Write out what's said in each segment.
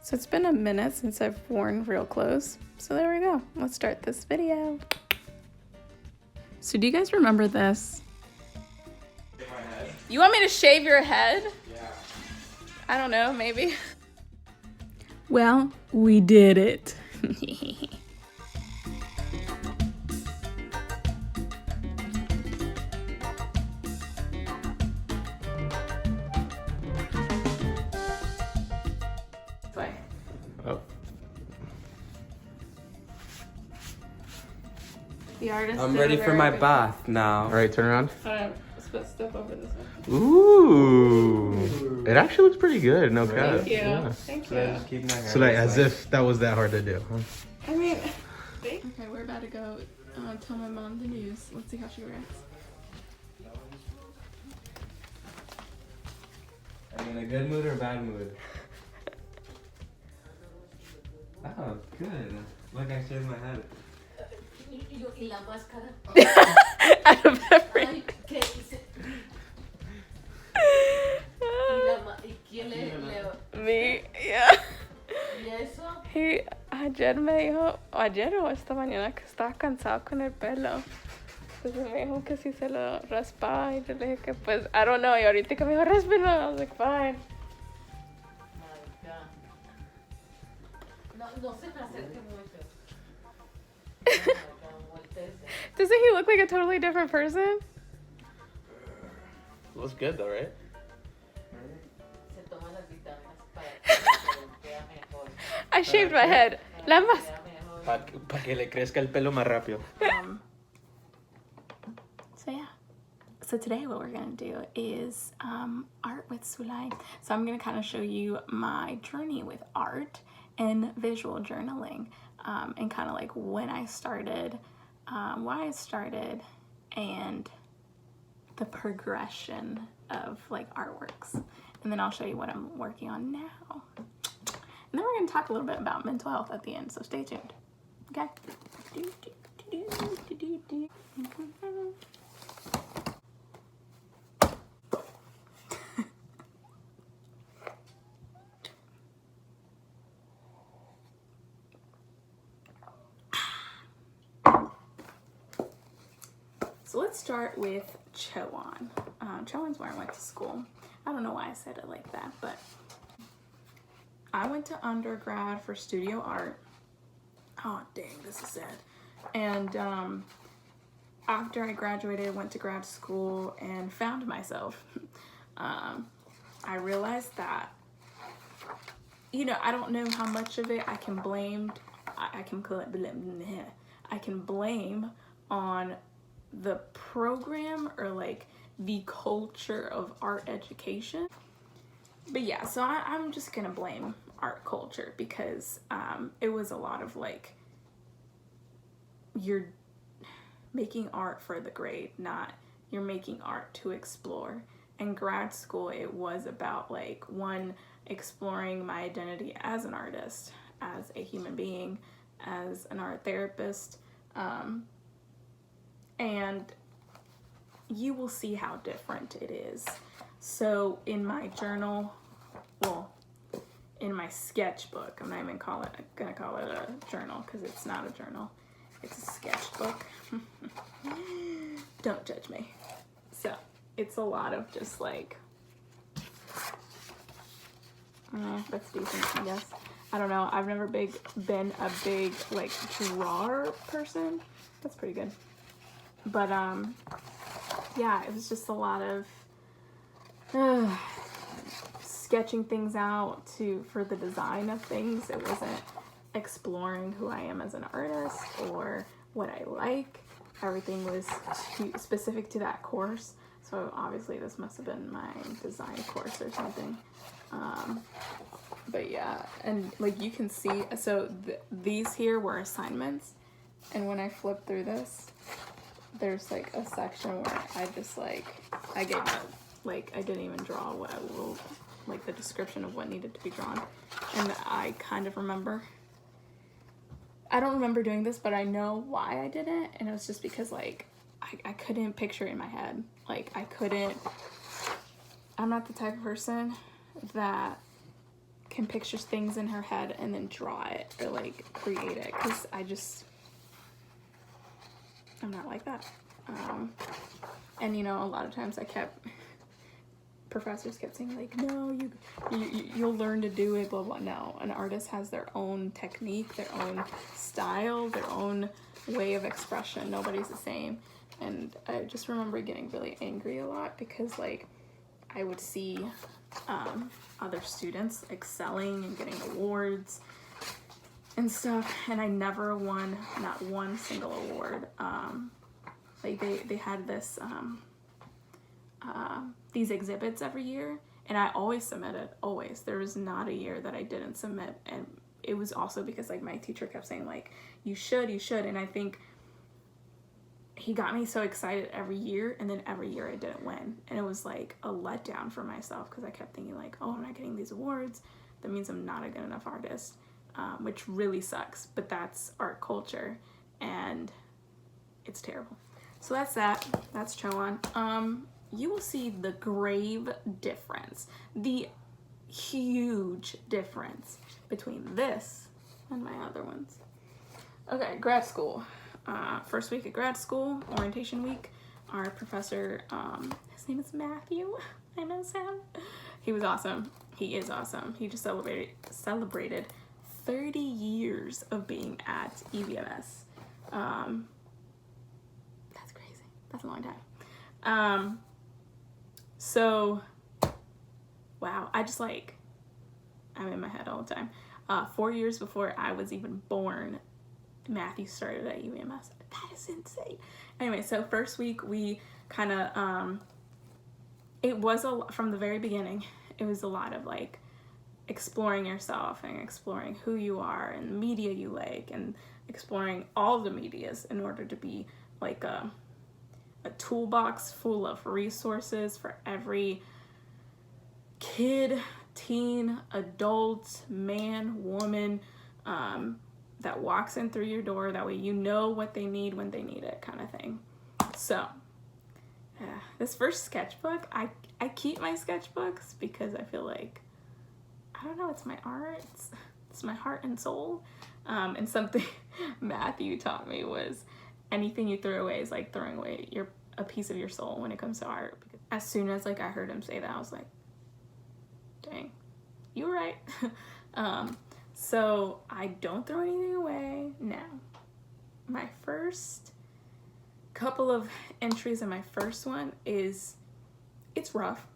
So it's been a minute since I've worn real clothes. So there we go. Let's start this video. So do you guys remember this? You want me to shave your head? Yeah. I don't know, maybe. Well, we did it. Oh. The artist. I'm ready for my bath now. All right, turn around. Let's put stuff over this way. Ooh. It actually looks pretty good. No cap. Thank you. Yeah. Thank So I you. just keep my hair So like this as way. if that was that hard to do, huh? I mean, okay, we're about to go tell my mom the news. Let's see how she reacts. Are you in a good mood or a bad mood? Oh, good. Look, I shaved my head. Y la máscara. Out of every. Ay, ¿qué hice? ¿Y quién le Me, yeah. y eso? Ayer me dijo, ayer o esta mañana que estaba cansado con el pelo. Entonces me dijo que si se lo raspaba y yo le dije que pues, I don't know. Y ahorita que me dijo, raspelo, I was like, fine. No se me acerque mucho. Doesn't he look like a totally different person? Looks good though, right? Se toma las vitaminas para que vea mejor. I shaved my head. La más. Vea mejor. Para que le crezca el pelo más rápido. So yeah. So today what we're going to do is art with Sulay. So I'm going to kind of show you my journey with art and visual journaling and kind of like when I started, why I started, and the progression of like artworks. And then I'll show you what I'm working on now. And then we're going to talk a little bit about mental health at the end, so stay tuned. Okay? So let's start with Chowan. Chowan's where I went to school. I don't know why I said it like that, but I went to undergrad for studio art. Oh, dang, this is sad. And after I graduated, went to grad school and found myself. I realized that, you know, I don't know how much of it I can blame. I can blame on the program or like the culture of art education. But yeah, so I'm just gonna blame art culture because it was a lot of like, you're making art for the grade, not you're making art to explore. In grad school, it was about like, one, exploring my identity as an artist, as a human being, as an art therapist, and you will see how different it is. So in my journal, well, in my sketchbook, I'm not even gonna call it a journal because it's not a journal, it's a sketchbook. Don't judge me. So it's a lot of just like, that's decent, I guess. I don't know, I've never been a big like drawer person. That's pretty good. But yeah, it was just a lot of sketching things out for the design of things. It wasn't exploring who I am as an artist or what I like. Everything was too specific to that course. So obviously this must have been my design course or something. But yeah, and like you can see, so these here were assignments. And when I flip through this, there's like a section where I just like, I gave up, like I didn't even draw what I will, like the description of what needed to be drawn. And I kind of remember, I don't remember doing this, but I know why I did it. And it was just because like, I couldn't picture it in my head. Like I'm not the type of person that can picture things in her head and then draw it or like create it, because I'm not like that. And you know, a lot of times professors kept saying like, no, you'll learn to do it, blah blah. No, an artist has their own technique, their own style, their own way of expression. Nobody's the same. And I just remember getting really angry a lot because like I would see other students excelling and getting awards and stuff, and I never won not one single award. Like they had this these exhibits every year, and I always submitted, always. There was not a year that I didn't submit, and it was also because like my teacher kept saying like, you should, and I think he got me so excited every year, and then every year I didn't win, and it was like a letdown for myself because I kept thinking like, oh, I'm not getting these awards, that means I'm not a good enough artist, which really sucks, but that's art culture and it's terrible. So that's Chowan. You will see the grave difference, the huge difference between this and my other ones. Okay, grad school. First week at grad school, orientation week, our professor, his name is Matthew, I know Sam. He was awesome. He is awesome. He just celebrated 30 years of being at EVMS. That's crazy. That's a long time. So, wow, I'm in my head all the time. 4 years before I was even born, Matthew started at UVMS. That is insane. Anyway, so first week we kind of, it was from the very beginning, it was a lot of like exploring yourself and exploring who you are and the media you like and exploring all the medias in order to be like a toolbox full of resources for every kid, teen, adult, man, woman, that walks in through your door. That way you know what they need when they need it, kind of thing. So this first sketchbook, I keep my sketchbooks because I feel like, I don't know, it's my art, it's my heart and soul. And something Matthew taught me was anything you throw away is like throwing away a piece of your soul when it comes to art. Because as soon as like I heard him say that, I was like, dang, you were right. So I don't throw anything away now. My first couple of entries in my first one it's rough.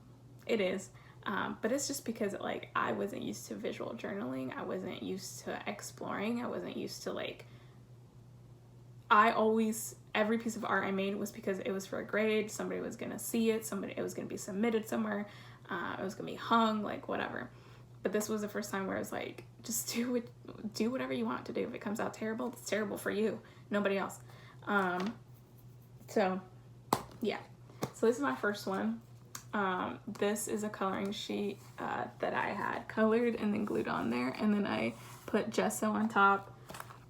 It is. But it's just because like I wasn't used to visual journaling. I wasn't used to exploring. I wasn't used to like, every piece of art I made was because it was for a grade. Somebody was gonna see it. It was gonna be submitted somewhere. It was gonna be hung, like whatever. But this was the first time where I was like, just do whatever you want to do. If it comes out terrible, it's terrible for you, nobody else. So yeah, so this is my first one. This is a coloring sheet that I had colored and then glued on there, and then I put gesso on top.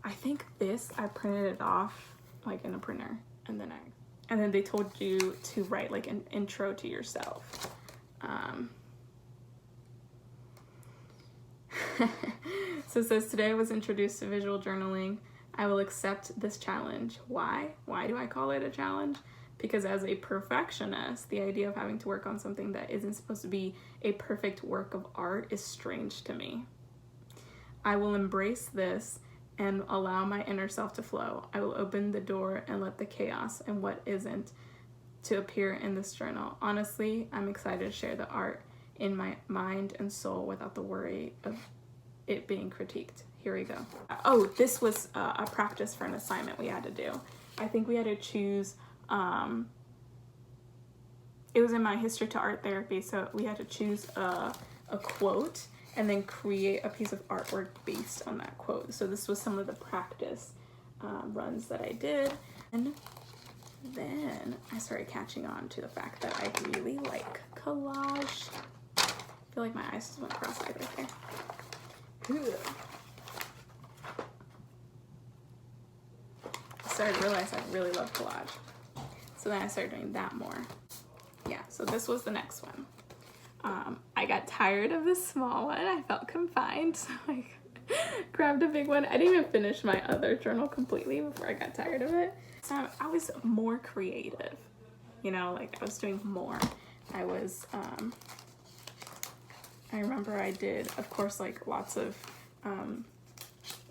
I think I printed it off like in a printer, and then they told you to write like an intro to yourself. So it says, today I was introduced to visual journaling. I will accept this challenge. Why? Why do I call it a challenge? Because as a perfectionist, the idea of having to work on something that isn't supposed to be a perfect work of art is strange to me. I will embrace this and allow my inner self to flow. I will open the door and let the chaos and what isn't to appear in this journal. Honestly, I'm excited to share the art in my mind and soul without the worry of it being critiqued. Here we go. Oh, this was a practice for an assignment we had to do. I think we had to choose, it was in my history to art therapy, so we had to choose a quote and then create a piece of artwork based on that quote. So this was some of the practice runs that I did. And then I started catching on to the fact that I really like collage. I feel like my eyes just went cross-eyed right there. I started to realize I really love collage. So then I started doing that more. Yeah, so this was the next one. I got tired of the small one. I felt confined, so I grabbed a big one. I didn't even finish my other journal completely before I got tired of it. So I was more creative, you know, like I was doing more. I was, I remember I did, of course, like lots of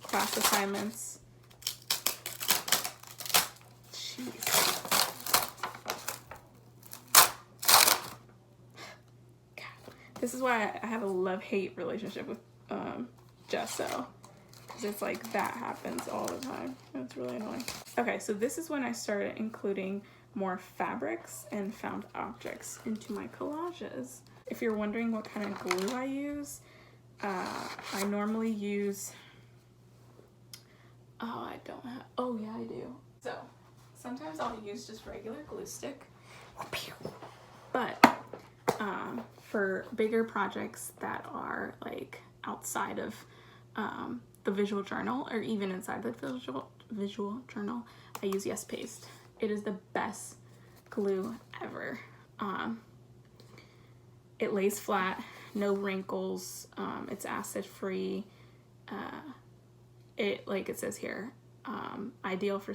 class assignments. Jeez. This is why I have a love-hate relationship with gesso, because it's like that happens all the time. It's really annoying. Okay, so this is when I started including more fabrics and found objects into my collages. If you're wondering what kind of glue I use, I normally use, oh yeah, I do. So sometimes I'll use just regular glue stick, but for bigger projects that are like outside of the visual journal or even inside the visual journal, I use Yes Paste. It is the best glue ever. It lays flat, no wrinkles, it's acid free. It, like it says here, ideal for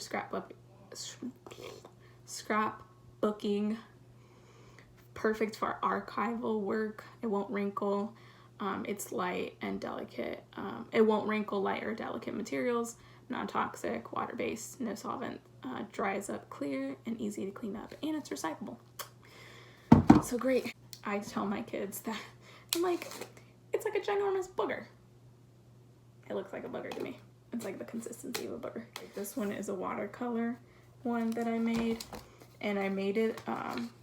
scrapbooking, perfect for archival work. It won't wrinkle. It's light and delicate. It won't wrinkle light or delicate materials, non-toxic, water-based, no solvent, dries up clear and easy to clean up, and it's recyclable. So great. I tell my kids that I'm like, it's like a ginormous booger. It looks like a booger to me. It's like the consistency of a booger. This one is a watercolor one that I made, and I made it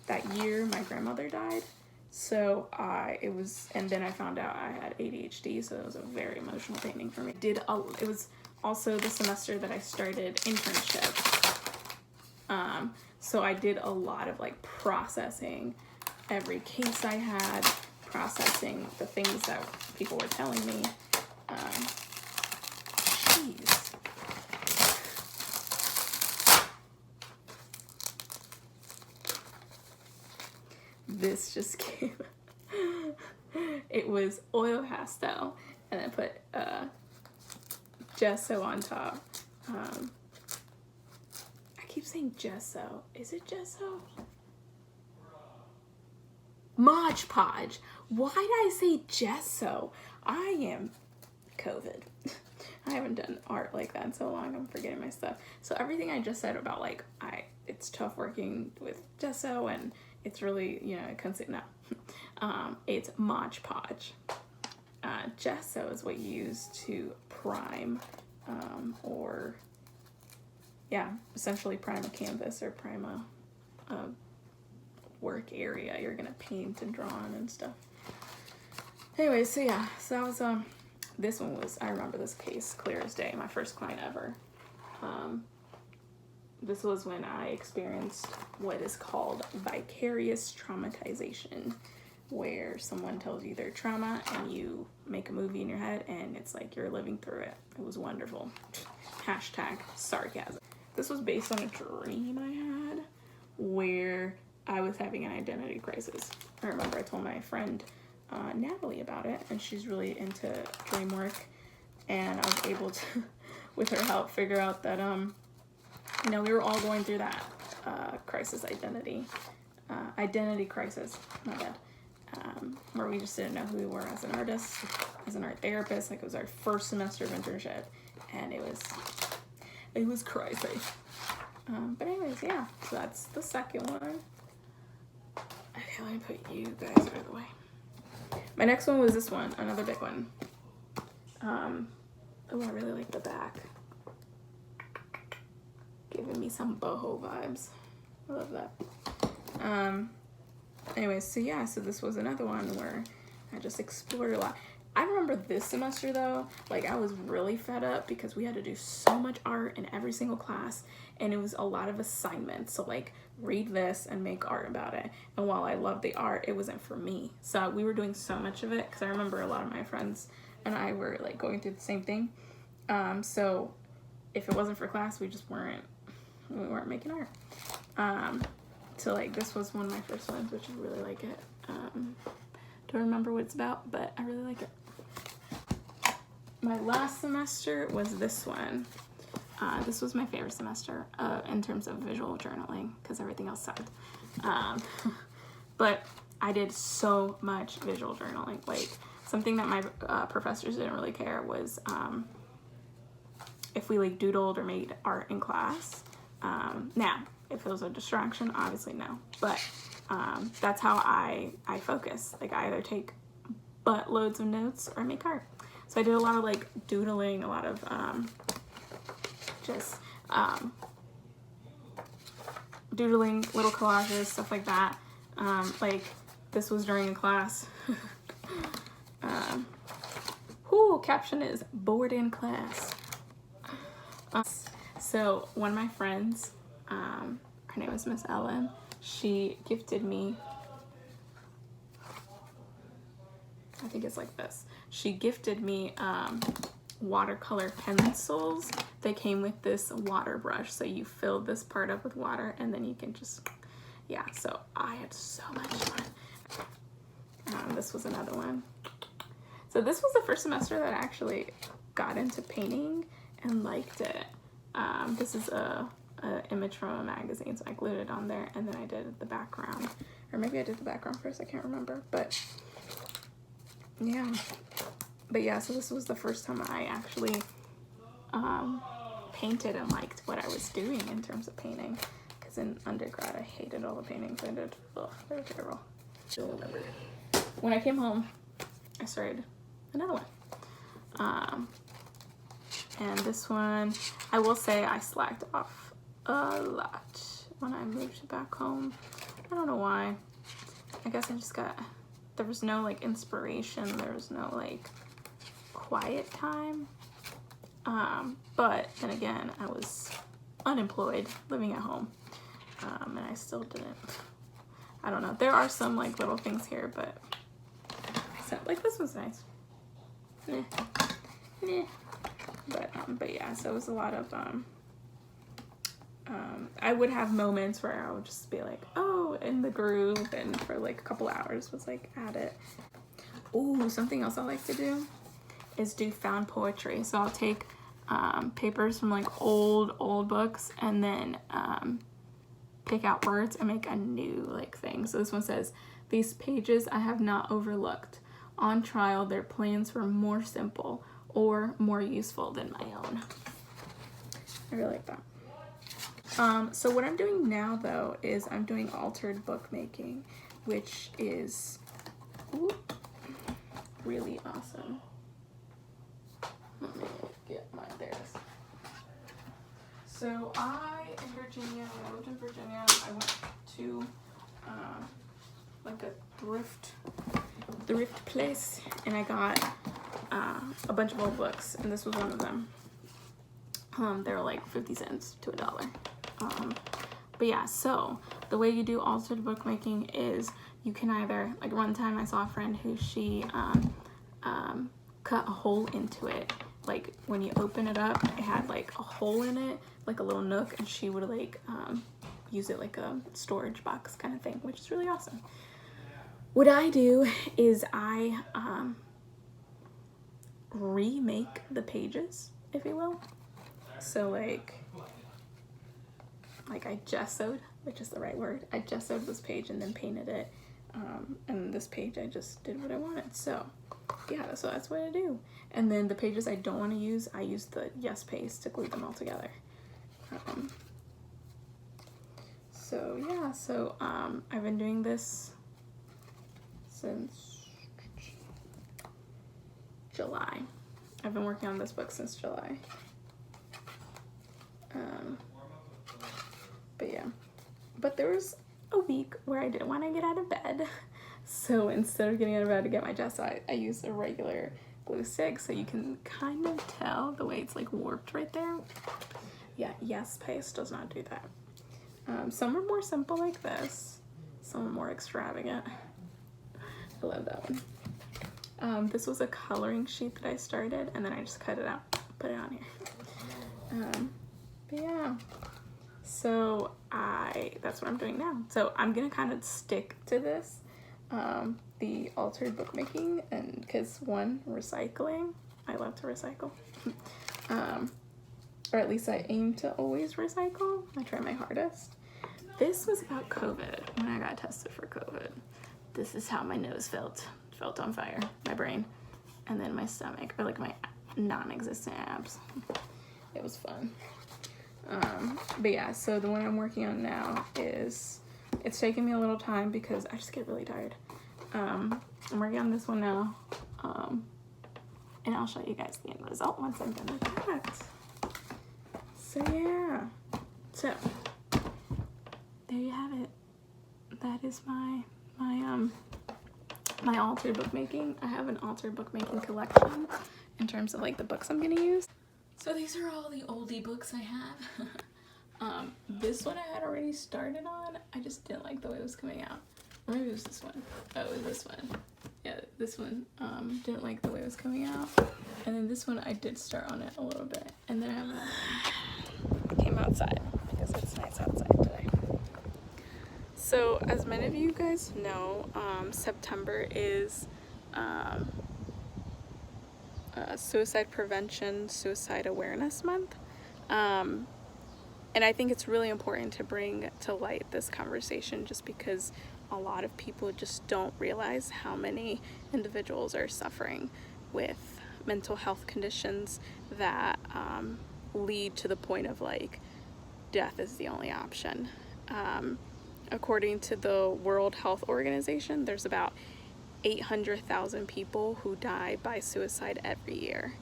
that year my grandmother died. So and then I found out I had ADHD, so it was a very emotional painting for me. It was also the semester that I started internship. So I did a lot of like processing every case I had, processing the things that people were telling me. Jeez. This just came. It was oil pastel, and I put gesso on top. I keep saying gesso. Is it gesso? Mod Podge. Why did I say gesso? I am COVID. I haven't done art like that in so long. I'm forgetting my stuff. So everything I just said about like it's tough working with gesso, and it's really, you know, I couldn't say no. It's Mod Podge. Gesso is what you use to prime, or yeah, essentially prime a canvas or prime a work area you're gonna paint and draw on and stuff. Anyway, so yeah, so that was this one was, I remember this case clear as day, my first client ever. This was when I experienced what is called vicarious traumatization, where someone tells you their trauma and you make a movie in your head and it's like you're living through it. It was wonderful. Hashtag sarcasm. This was based on a dream I had where I was having an identity crisis. I remember I told my friend Natalie about it, and she's really into dream work, and I was able to, with her help, figure out that you know, we were all going through that identity crisis, my bad, where we just didn't know who we were as an artist, as an art therapist. Like, it was our first semester of internship, and it was crazy. But anyways, yeah, so that's the second one. Okay, let me put you guys out of the way. My next one was this one, another big one. Oh, I really like the back. Giving me some boho vibes. I love that. Anyways, so yeah, so this was another one where I just explored a lot. I remember this semester though, like I was really fed up because we had to do so much art in every single class, and it was a lot of assignments. So like, read this and make art about it. And while I loved the art, it wasn't for me. So we were doing so much of it because I remember a lot of my friends and I were like going through the same thing. So if it wasn't for class, we weren't making art. So like, this was one of my first ones, which I really like it. Don't remember what it's about, but I really like it. My last semester was this one. This was my favorite semester in terms of visual journaling because everything else sucked. But I did so much visual journaling. Like, something that my professors didn't really care was if we like doodled or made art in class. Now, if it was a distraction, obviously no. But that's how I focus. Like, I either take buttloads of notes or make art. So I did a lot of like doodling, a lot of just doodling, little collages, stuff like that. Like, this was during a class. Caption is bored in class. So one of my friends, her name was Miss Ellen, she gifted me, I think it's like this. She gifted me watercolor pencils. They came with this water brush, so you fill this part up with water and then you can just, yeah, so I had so much fun. This was another one. So this was the first semester that I actually got into painting and liked it. This is a image from a magazine, so I glued it on there and then I did the background. Or maybe I did the background first, I can't remember. But yeah. But yeah, so this was the first time I actually painted and liked what I was doing in terms of painting. Because in undergrad, I hated all the paintings I did. Ugh, they were terrible. Still remember. When I came home, I started another one. And this one, I will say I slacked off a lot when I moved back home. I don't know why. I guess I just there was no like inspiration. There was no like quiet time. But then again, I was unemployed, living at home. And I still didn't. I don't know. There are some like little things here, but like this was nice. Nah. But yeah, so it was a lot of I would have moments where I would just be like, oh, in the groove, and for like a couple hours was like at it. Ooh, something else I like to do is do found poetry. So I'll take papers from like old books and then pick out words and make a new like thing. So this one says, these pages I have not overlooked. On trial, their plans were more simple or more useful than my own. I really like that. So what I'm doing now though is I'm doing altered bookmaking, which is really awesome. Let me get mine. There it is. So when I lived in Virginia, I went to like a thrift place, and I got a bunch of old books, and this was one of them. They were like 50 cents to $1. But yeah, so the way you do altered bookmaking is you can either, like one time I saw a friend who she cut a hole into it. Like when you open it up, it had like a hole in it, like a little nook, and she would like use it like a storage box kind of thing, which is really awesome. What I do is I remake the pages, if you will. So like I gessoed, which is the right word. I gessoed this page and then painted it. And this page I just did what I wanted. So yeah, so that's what I do. And then the pages I don't want to use, I use the Yes Paste to glue them all together. So yeah, so I've been doing this since July. I've been working on this book since July. But yeah, but there was a week where I didn't want to get out of bed. So instead of getting out of bed to get my gesso, I used a regular glue stick, so you can kind of tell the way it's like warped right there. Yeah, Yes Paste does not do that. Some are more simple like this. Some are more extravagant. I love that one. This was a coloring sheet that I started, and then I just cut it out, put it on here. But yeah, so that's what I'm doing now. So I'm gonna kind of stick to this, the altered bookmaking, and because one, recycling. I love to recycle. Or at least I aim to always recycle. I try my hardest. This was about COVID, when I got tested for COVID. This is how my nose felt. Felt on fire, my brain, and then my stomach, or like my non-existent abs. It was fun. But yeah, so the one I'm working on now is, it's taking me a little time because I just get really tired. I'm working on this one now, and I'll show you guys the end result once I'm done with that. So yeah, so there you have it. That is my altered bookmaking. I have an altered bookmaking collection in terms of like the books I'm gonna use. So these are all the oldie books I have. This one I had already started on. I just didn't like the way it was coming out. Or maybe it was this one. Oh, it was this one. Yeah, this one. Didn't like the way it was coming out. And then this one I did start on it a little bit. And then I have another one. I came outside because it's nice outside today. So as many of you guys know, September is Suicide Prevention, Suicide Awareness Month. And I think it's really important to bring to light this conversation just because a lot of people just don't realize how many individuals are suffering with mental health conditions that lead to the point of like death is the only option. According to the World Health Organization, there's about 800,000 people who die by suicide every year.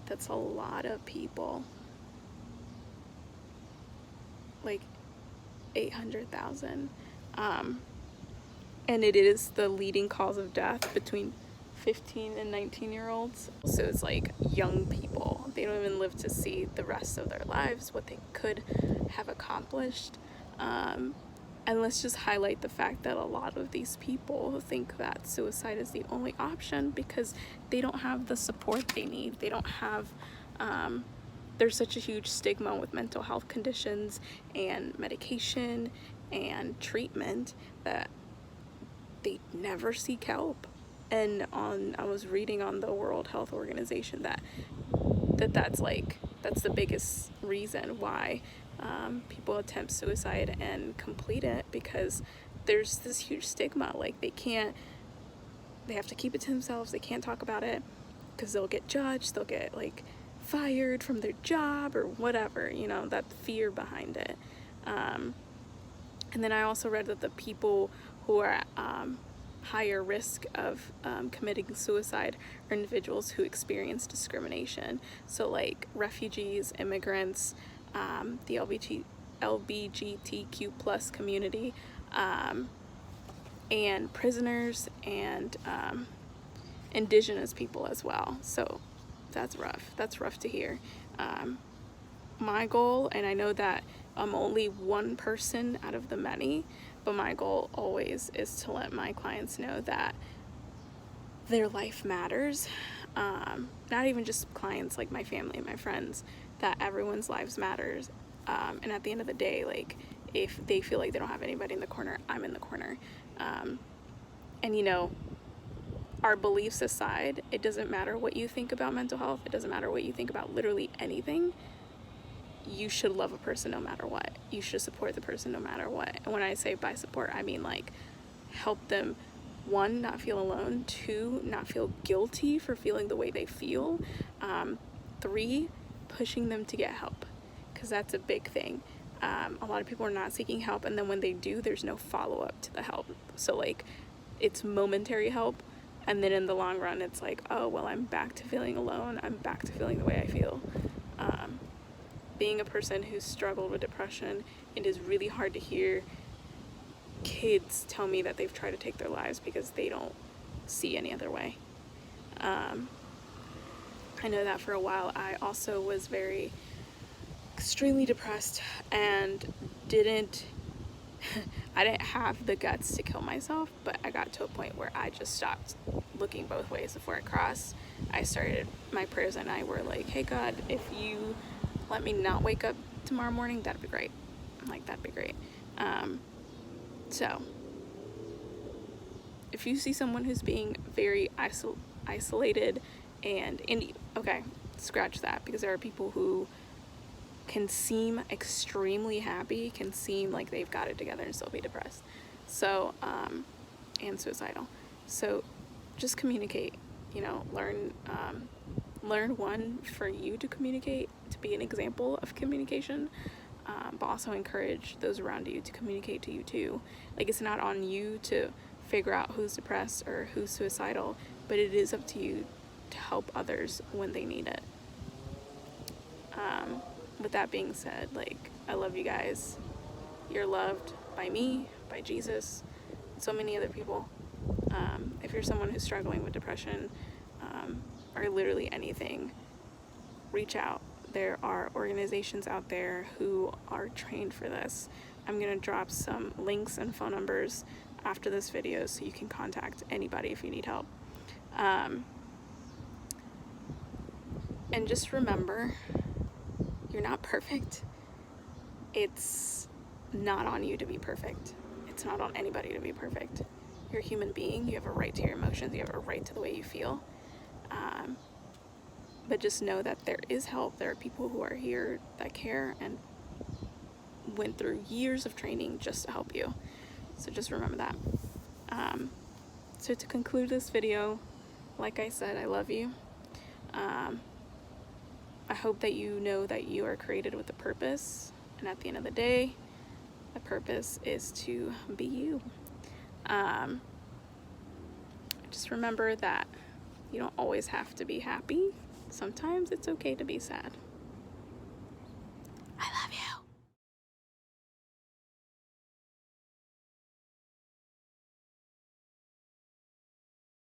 That's a lot of people. Like 800,000. And it is the leading cause of death between 15 and 19-year-olds. So it's like young people. They don't even live to see the rest of their lives, what they could have accomplished. And let's just highlight the fact that a lot of these people think that suicide is the only option because they don't have the support they need. They don't have, there's such a huge stigma with mental health conditions and medication and treatment that they never seek help. And I was reading on the World Health Organization that's the biggest reason why people attempt suicide and complete it, because there's this huge stigma. Like they have to keep it to themselves. They can't talk about it because they'll get judged. They'll get like fired from their job or whatever, you know, that fear behind it. And then I also read that the people who are higher risk of committing suicide are individuals who experience discrimination. So like refugees, immigrants, the LGBTQ plus community, and prisoners, and indigenous people as well. So that's rough to hear. My goal, and I know that I'm only one person out of the many, but my goal always is to let my clients know that their life matters. Not even just clients, like my family and my friends, that everyone's lives matters. And at the end of the day, like if they feel like they don't have anybody in the corner, I'm in the corner. And you know, our beliefs aside, it doesn't matter what you think about mental health. It doesn't matter what you think about literally anything. You should love a person no matter what. You should support the person no matter what. And when I say by support, I mean like help them, one, not feel alone, two, not feel guilty for feeling the way they feel, three, pushing them to get help, because that's a big thing. A lot of people are not seeking help, and then when they do, there's no follow-up to the help. So like it's momentary help, and then in the long run it's like, oh well, I'm back to feeling alone, I'm back to feeling the way I feel. Being a person who's struggled with depression, it is really hard to hear kids tell me that they've tried to take their lives because they don't see any other way. I know that for a while I also was extremely depressed and I didn't have the guts to kill myself, but I got to a point where I just stopped looking both ways before I crossed. I started, my prayers and I were like, hey God, if you let me not wake up tomorrow morning, that'd be great. I'm like, that'd be great. So if you see someone who's being very isolated and okay, scratch that, because there are people who can seem extremely happy, can seem like they've got it together and still be depressed. So, and suicidal. So just communicate, you know, learn one, for you to communicate, to be an example of communication, but also encourage those around you to communicate to you too. Like, it's not on you to figure out who's depressed or who's suicidal, but it is up to you to help others when they need it. With that being said, like, I love you guys. You're loved by me, by Jesus, so many other people. If you're someone who's struggling with depression, or literally anything, reach out. There are organizations out there who are trained for this. I'm gonna drop some links and phone numbers after this video so you can contact anybody if you need help. And just remember, you're not perfect. It's not on you to be perfect. It's not on anybody to be perfect. You're a human being. You have a right to your emotions. You have a right to the way you feel. But just know that there is help. There are people who are here that care and went through years of training just to help you. So just remember that. So to conclude this video, like I said, I love you. I hope that you know that you are created with a purpose, and at the end of the day, the purpose is to be you. Just remember that you don't always have to be happy. Sometimes it's okay to be sad.